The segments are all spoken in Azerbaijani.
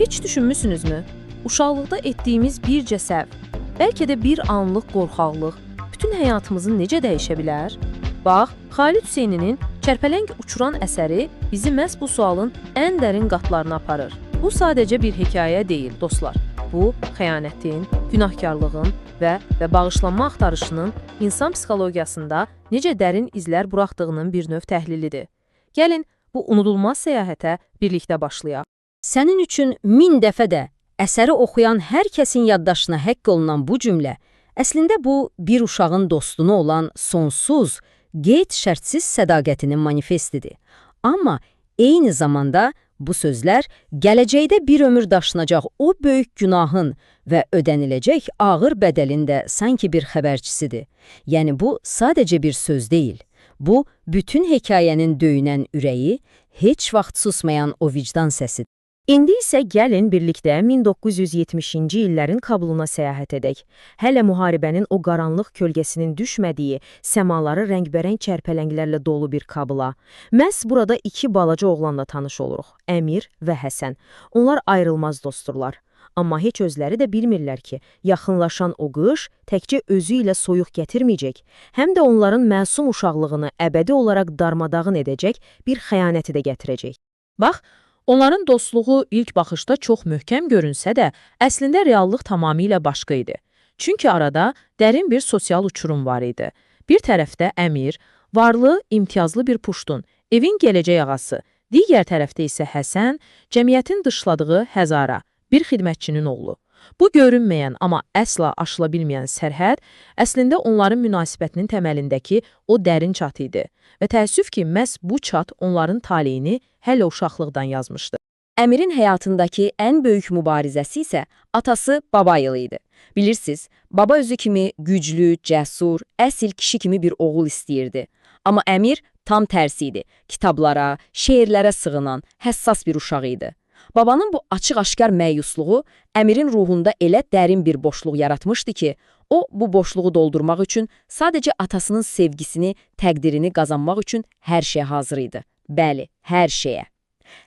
Hiç düşünmüsünüzmü? Uşaqlıqda etdiyimiz bircə səhv, bəlkə də bir anlıq qorxaqlıq bütün həyatımızı necə dəyişə bilər? Bax, Xalid Hüseyninin Çərpələng uçuran əsəri bizi məhz bu sualın ən dərin qatlarına aparır. Bu sadəcə bir hekayə deyil, dostlar. Bu, xəyanətin, günahkarlığın və bağışlanma axtarışının insan psixologiyasında necə dərin izlər buraxdığının bir növ təhlilidir. Gəlin, bu unudulmaz səyahətə birlikdə başlayaq. Sənin üçün 1000 dəfə də əsəri oxuyan hər kəsin yaddaşına həkk olunan bu cümlə, əslində bu, bir uşağın dostuna olan sonsuz, qeyd-şərtsiz sədaqətinin manifestidir. Amma eyni zamanda bu sözlər gələcəkdə bir ömür daşınacaq o böyük günahın və ödəniləcək ağır bədəlin də sanki bir xəbərçisidir. Yəni bu sadəcə bir söz deyil. Bu, bütün hekayənin döyünən ürəyi, heç vaxt susmayan o vicdan səsidir. İndi isə gəlin birlikdə 1970-ci illərin Kabuluna səyahət edək. Hələ müharibənin o qaranlıq kölgəsinin düşmədiyi, səmaları rəngbərəng çərpələnglərlə dolu bir Kabula. Məhz burada iki balaca oğlanla tanış oluruq, Əmir və Həsən. Onlar ayrılmaz dostdurlar. Amma heç özləri də bilmirlər ki, yaxınlaşan o qış təkcə özü ilə soyuq gətirməyəcək, həm də onların məsum uşaqlığını əbədi olaraq darmadağın edəcək bir xəyanəti də gətirəcək. Bax, onların dostluğu ilk baxışda çox möhkəm görünsə də, əslində reallıq tamamilə başqa idi. Çünki arada dərin bir sosial uçurum var idi. Bir tərəfdə Əmir, varlı, imtiyazlı bir puştun, evin gələcək ağası, digər tərəfdə isə Həsən, cəmiyyətin dışladığı Həzara, bir xidmətçinin oğlu. Bu görünməyən, amma əsla aşıla bilməyən sərhəd, əslində onların münasibətinin təməlindəki o dərin çat idi. Və təəssüf ki, məhz bu çat onların taleyini hələ uşaqlıqdan yazmışdı. Əmirin həyatındakı ən böyük mübarizəsi isə atası baba yılı idi. Bilirsiniz, baba özü kimi güclü, cəsur, əsl kişi kimi bir oğul istəyirdi. Amma Əmir tam tərsi idi. Kitablara, şeirlərə sığınan, həssas bir uşaq idi. Babanın bu açıq-aşkar məyusluğu Əmirin ruhunda elə dərin bir boşluq yaratmışdı ki, o, bu boşluğu doldurmaq üçün sadəcə atasının sevgisini, təqdirini qazanmaq üçün hər şeyə hazır idi. Bəli, hər şeyə.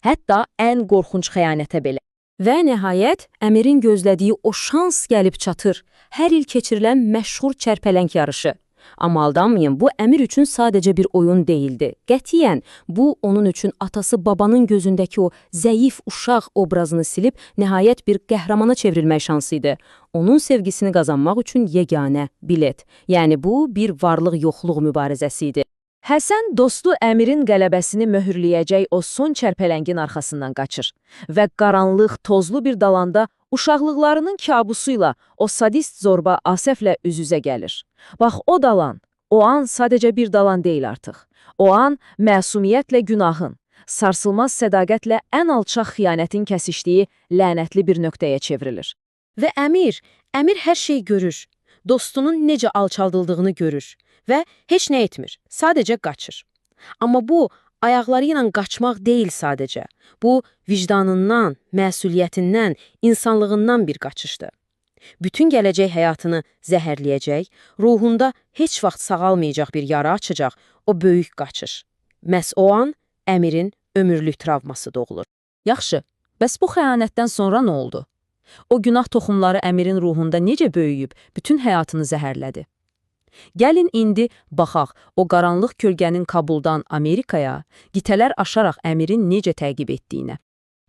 Hətta ən qorxunc xəyanətə belə. Və nəhayət, Əmirin gözlədiyi o şans gəlib çatır. Hər il keçirilən məşhur çərpələng yarışı. Amma aldanmayın, bu Əmir üçün sadəcə bir oyun deyildi. Qətiyyən, bu onun üçün atası babanın gözündəki o zəif uşaq obrazını silib, nəhayət bir qəhrəmana çevrilmək şansı idi. Onun sevgisini qazanmaq üçün yeganə bilet. Yəni bu, bir varlıq-yoxluq mübarizəsi idi. Həsən dostu Əmirin qələbəsini möhürləyəcək o son çərpələngin arxasından qaçır və qaranlıq, tozlu bir dalanda uşaqlıqlarının kabusuyla o sadist zorba Asəflə üz-üzə gəlir. Bax, o dalan, o an sadəcə bir dalan deyil artıq. O an məsumiyyətlə günahın, sarsılmaz sədaqətlə ən alçaq xəyanətin kəsişdiyi lənətli bir nöqtəyə çevrilir. Və Əmir hər şey görür, dostunun necə alçaldıldığını görür və heç nə etmir, sadəcə qaçır. Amma bu, ayaqları ilə qaçmaq deyil sadəcə. Bu, vicdanından, məsuliyyətindən, insanlığından bir qaçışdır. Bütün gələcək həyatını zəhərləyəcək, ruhunda heç vaxt sağalmayacaq bir yara açacaq o böyük qaçış. Məhz o an Əmirin ömürlük travması doğulur. Yaxşı, bəs bu xəyanətdən sonra nə oldu? O günah toxumları Əmirin ruhunda necə böyüyüb, bütün həyatını zəhərlədi? Gəlin indi baxaq o qaranlıq kölgənin Kabuldan Amerikaya, qitələr aşaraq Əmirin necə təqib etdiyinə.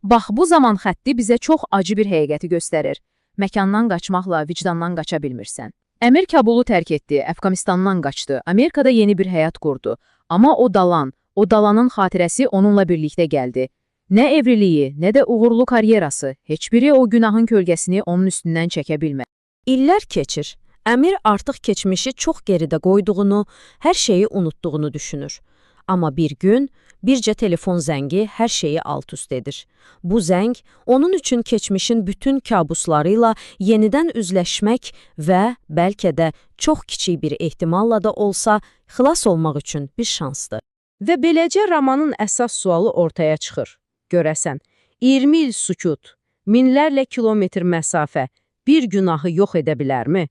Bax, bu zaman xətti bizə çox acı bir həqiqəti göstərir. Məkandan qaçmaqla vicdandan qaça bilmirsən. Əmir Kabulu tərk etdi, Əfqanistandan qaçdı, Amerikada yeni bir həyat qurdu. Amma o dalanın xatirəsi onunla birlikdə gəldi. Nə evriliyi, nə də uğurlu karyerası, heç biri o günahın kölgəsini onun üstündən çəkə bilmədi. İllər keçir. Əmir artıq keçmişi çox geridə qoyduğunu, hər şeyi unutduğunu düşünür. Amma bir gün, bircə telefon zəngi hər şeyi alt-üst edir. Bu zəng, onun üçün keçmişin bütün kabusları ilə yenidən üzləşmək və bəlkə də çox kiçik bir ehtimalla da olsa, xilas olmaq üçün bir şansdır. Və beləcə romanın əsas sualı ortaya çıxır. Görəsən, 20 il sükut, minlərlə kilometr məsafə bir günahı yox edə bilərmi?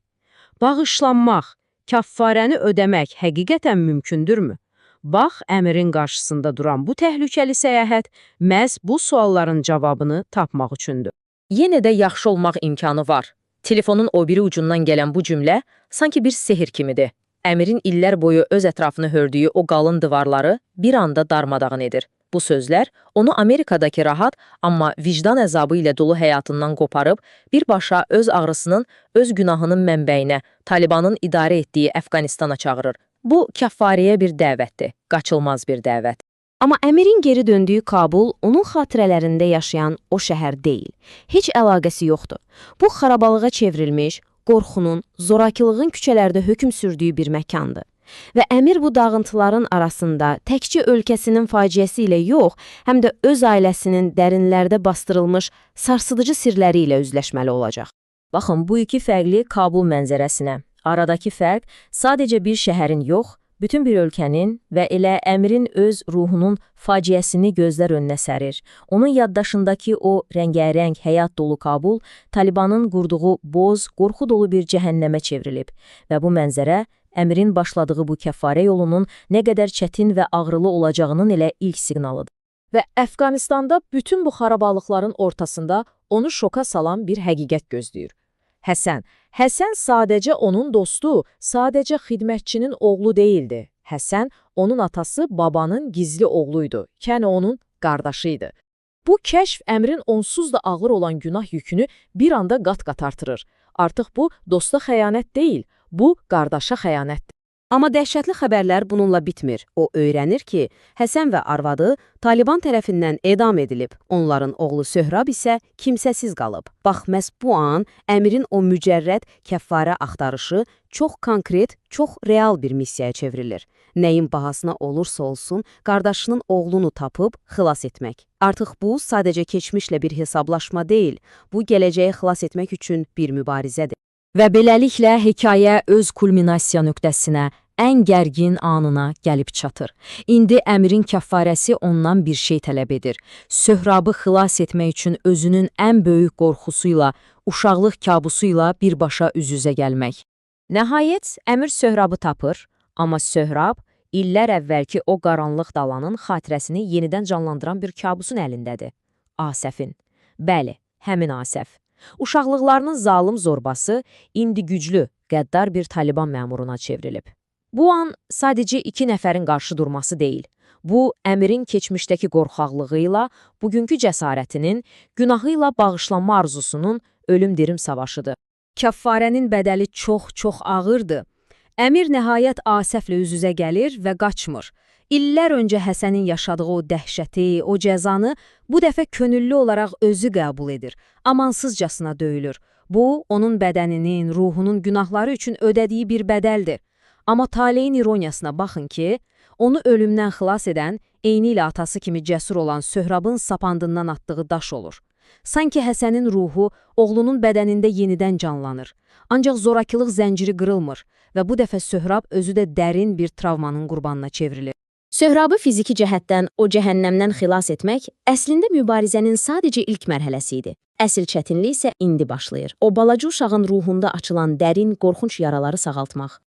Bağışlanmaq, kəffarəni ödəmək həqiqətən mümkündürmü? Bax, Əmirin qarşısında duran bu təhlükəli səyahət məhz bu sualların cavabını tapmaq üçündür. Yenə də yaxşı olmaq imkanı var. Telefonun o biri ucundan gələn bu cümlə sanki bir sehir kimidir. Əmirin illər boyu öz ətrafını hördüyü o qalın divarları bir anda darmadağın edir. Bu sözlər onu Amerikadakı rahat, amma vicdan əzabı ilə dolu həyatından qoparıb, birbaşa öz ağrısının, öz günahının mənbəyinə, Talibanın idarə etdiyi Əfqanistana çağırır. Bu, kəffarəyə bir dəvətdir, qaçılmaz bir dəvət. Amma Əmirin geri döndüyü Kabul, onun xatirələrində yaşayan o şəhər deyil. Heç əlaqəsi yoxdur. Bu, xarabalığa çevrilmiş, qorxunun, zorakılığın küçələrdə hökm sürdüyü bir məkandır. Və Əmir bu dağıntıların arasında təkcə ölkəsinin faciəsi ilə yox, həm də öz ailəsinin dərinlərdə bastırılmış sarsıdıcı sirləri ilə üzləşməli olacaq. Baxın, bu iki fərqli Kabul mənzərəsinə. Aradakı fərq sadəcə bir şəhərin yox, bütün bir ölkənin və elə Əmirin öz ruhunun faciəsini gözlər önünə sərir. Onun yaddaşındakı o rəngərəng, həyat dolu Kabul, Talibanın qurduğu boz, qorxu dolu bir cəhənnəmə çevrilib. Və bu mənzərə Əmirin başladığı bu kəffarə yolunun nə qədər çətin və ağrılı olacağının elə ilk siqnalıdır. Və Əfqanistanda bütün bu xarabalıqların ortasında onu şoka salan bir həqiqət gözləyir. Həsən. Həsən sadəcə onun dostu, sadəcə xidmətçinin oğlu değildi. Həsən, onun atası babanın gizli oğluydu, yəni onun qardaşıydı. Bu kəşf Əmrin onsuz da ağır olan günah yükünü bir anda qat-qat artırır. Artıq bu dosta xəyanət deyil, bu qardaşa xəyanətdir. Amma dəhşətli xəbərlər bununla bitmir. O öyrənir ki, Həsən və arvadı Taliban tərəfindən edam edilib. Onların oğlu Söhrab isə kimsəsiz qalıb. Bax, məhz bu an Əmirin o mücərrəd kəffarə axtarışı çox konkret, çox real bir missiyaya çevrilir. Nəyin bahasına olursa olsun, qardaşının oğlunu tapıb xilas etmək. Artıq bu sadəcə keçmişlə bir hesablaşma deyil, bu gələcəyi xilas etmək üçün bir mübarizədir. Və beləliklə hekayə öz kulminasiya nöqtəsinə, ən gərgin anına gəlib çatır. İndi Əmirin kəffarəsi ondan bir şey tələb edir. Söhrabı xilas etmək üçün özünün ən böyük qorxusuyla, uşaqlıq kabusuyla birbaşa üz-üzə gəlmək. Nəhayət, Əmir Söhrabı tapır, amma Söhrab illər əvvəlki o qaranlıq dalanın xatirəsini yenidən canlandıran bir kabusun əlindədir. Asəfin. Bəli, həmin Asəf. Uşaqlıqlarının zalım zorbası indi güclü, qəddar bir Taliban məmuruna çevrilib. Bu an sadəcə iki nəfərin qarşı durması deyil. Bu, Əmirin keçmişdəki qorxaqlığı ilə, bugünkü cəsarətinin, günahı ilə bağışlanma arzusunun ölüm-dirim savaşıdır. Kəffarənin bədəli çox ağırdır. Əmir nəhayət Asəflə üz-üzə gəlir və qaçmır. İllər öncə Həsənin yaşadığı o dəhşəti, o cəzanı bu dəfə könüllü olaraq özü qəbul edir, amansızcasına döyülür. Bu, onun bədəninin, ruhunun günahları üçün ödədiyi bir bədəldir. Amma taleyin ironiyasına baxın ki, onu ölümdən xilas edən, eyni ilə atası kimi cəsur olan Söhrabın sapandından atdığı daş olur. Sanki Həsənin ruhu oğlunun bədənində yenidən canlanır. Ancaq zorakılıq zənciri qırılmır və bu dəfə Söhrab özü də dərin bir travmanın qurbanına çevrilir. Söhrabı fiziki cəhətdən o cəhənnəmdən xilas etmək əslində mübarizənin sadəcə ilk mərhələsi idi. Əsl çətinlik isə indi başlayır. O balaca uşağın ruhunda açılan dərin, qorxunc yaraları sağaltmaq.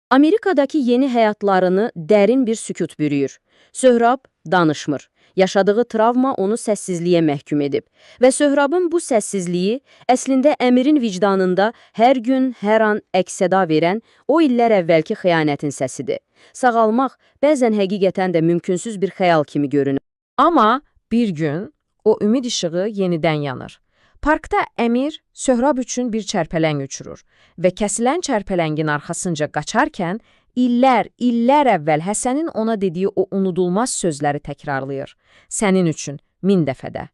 Amerikadakı yeni həyatlarını dərin bir sükut bürüyür. Söhrab danışmır. Yaşadığı travma onu səssizliyə məhkum edib. Və Söhrabın bu səssizliyi əslində Əmirin vicdanında hər gün, hər an əks-səda verən o illər əvvəlki xəyanətin səsidir. Sağalmaq bəzən həqiqətən də mümkünsüz bir xəyal kimi görünür. Amma bir gün o ümid işığı yenidən yanır. Parkda Əmir Söhrab üçün bir çərpələng uçurur və kəsilən çərpələngin arxasınca qaçarkən illər əvvəl Həsənin ona dediyi o unudulmaz sözləri təkrarlayır. Sənin üçün 1000 dəfədə.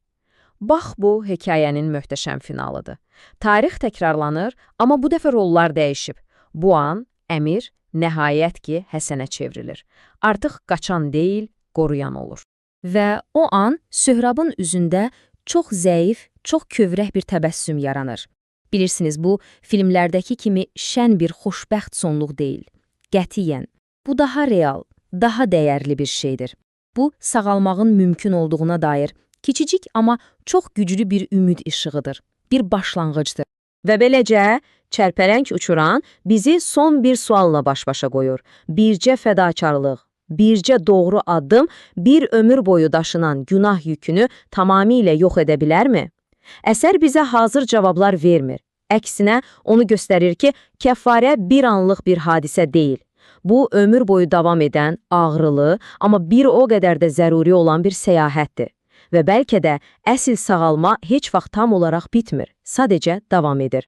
Bax, bu hekayənin möhtəşəm finalıdır. Tarix təkrarlanır, amma bu dəfə rollar dəyişib. Bu an Əmir nəhayət ki Həsənə çevrilir. Artıq qaçan deyil, qoruyan olur. Və o an Söhrabın üzündə çox zəif, çox kövrək bir təbəssüm yaranır. Bilirsiniz, bu filmlərdəki kimi şən bir xoşbəxt sonluq deyil. Qətiyyən. Bu daha real, daha dəyərli bir şeydir. Bu, sağalmağın mümkün olduğuna dair kiçicik amma çox güclü bir ümid işığıdır, bir başlanğıcdır. Və beləcə, çərpələng uçuran bizi son bir sualla baş-başa qoyur. Bircə fədakarlıq, Bircə doğru addım bir ömür boyu daşınan günah yükünü tamamilə yox edə bilərmi? Əsər bizə hazır cavablar vermir. Əksinə, onu göstərir ki, kəffarə bir anlıq bir hadisə deyil. Bu, ömür boyu davam edən, ağrılı, amma bir o qədər də zəruri olan bir səyahətdir. Və bəlkə də əsl sağalma heç vaxt tam olaraq bitmir, sadəcə davam edir.